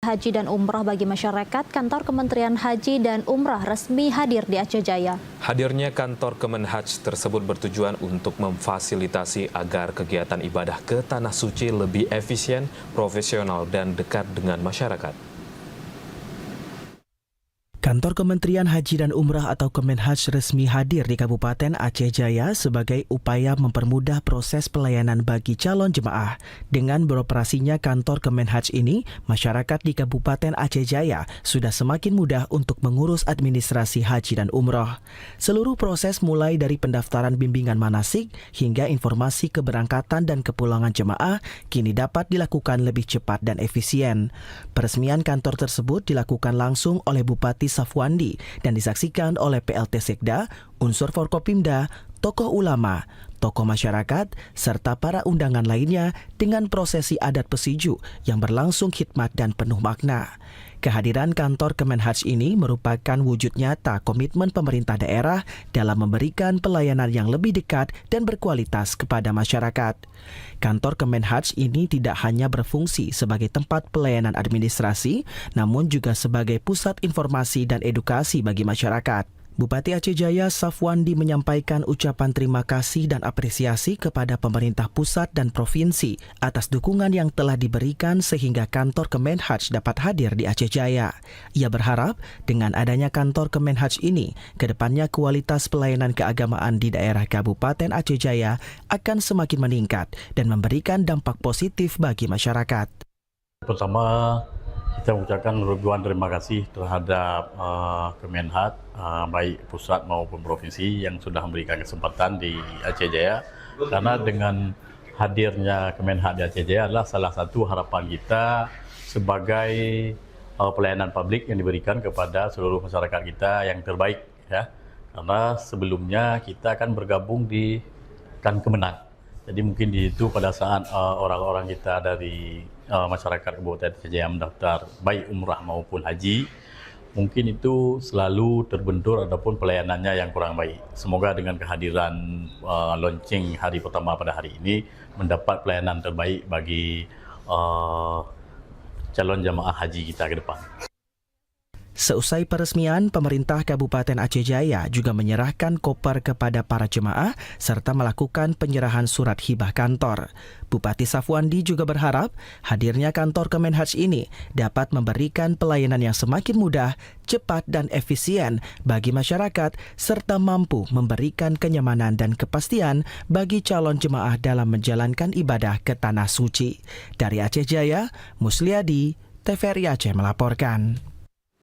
haji dan umrah bagi masyarakat, Kantor Kementerian Haji dan Umrah resmi hadir di Aceh Jaya. Hadirnya kantor Kemenhaj tersebut bertujuan untuk memfasilitasi agar kegiatan ibadah ke Tanah Suci lebih efisien, profesional, dan dekat dengan masyarakat. Kantor Kementerian Haji dan Umrah atau Kemenhaj resmi hadir di Kabupaten Aceh Jaya sebagai upaya mempermudah proses pelayanan bagi calon jemaah. Dengan beroperasinya kantor Kemenhaj ini, masyarakat di Kabupaten Aceh Jaya sudah semakin mudah untuk mengurus administrasi haji dan umrah. Seluruh proses mulai dari pendaftaran bimbingan manasik hingga informasi keberangkatan dan kepulangan jemaah kini dapat dilakukan lebih cepat dan efisien. Peresmian kantor tersebut dilakukan langsung oleh Bupati Safwandi dan disaksikan oleh PLT Sekda, unsur Forkopimda, tokoh ulama, tokoh masyarakat, serta para undangan lainnya dengan prosesi adat pesiju yang berlangsung khidmat dan penuh makna. Kehadiran kantor Kemenhaj ini merupakan wujud nyata komitmen pemerintah daerah dalam memberikan pelayanan yang lebih dekat dan berkualitas kepada masyarakat. Kantor Kemenhaj ini tidak hanya berfungsi sebagai tempat pelayanan administrasi, namun juga sebagai pusat informasi dan edukasi bagi masyarakat. Bupati Aceh Jaya Safwandi menyampaikan ucapan terima kasih dan apresiasi kepada pemerintah pusat dan provinsi atas dukungan yang telah diberikan sehingga kantor Kemenhaj dapat hadir di Aceh Jaya. Ia berharap dengan adanya kantor Kemenhaj ini, kedepannya kualitas pelayanan keagamaan di daerah Kabupaten Aceh Jaya akan semakin meningkat dan memberikan dampak positif bagi masyarakat. Pertama, kita mengucapkan ribuan terima kasih terhadap Kemenhaj, baik pusat maupun provinsi yang sudah memberikan kesempatan di Aceh Jaya. Karena dengan hadirnya Kemenhaj di Aceh Jaya adalah salah satu harapan kita sebagai pelayanan publik yang diberikan kepada seluruh masyarakat kita yang terbaik, ya. Karena sebelumnya kita akan bergabung di Kemenang. Jadi mungkin di itu pada saat orang-orang kita dari masyarakat Kabupaten Aceh Jaya mendaftar baik umrah maupun haji, mungkin itu selalu terbentur ataupun pelayanannya yang kurang baik. Semoga dengan kehadiran launching hari pertama pada hari ini mendapat pelayanan terbaik bagi calon jamaah haji kita ke depan. Seusai peresmian, pemerintah Kabupaten Aceh Jaya juga menyerahkan koper kepada para jemaah serta melakukan penyerahan surat hibah kantor. Bupati Safwandi juga berharap hadirnya kantor Kemenhaj ini dapat memberikan pelayanan yang semakin mudah, cepat dan efisien bagi masyarakat serta mampu memberikan kenyamanan dan kepastian bagi calon jemaah dalam menjalankan ibadah ke Tanah Suci. Dari Aceh Jaya, Musliadi, TVRI Aceh melaporkan.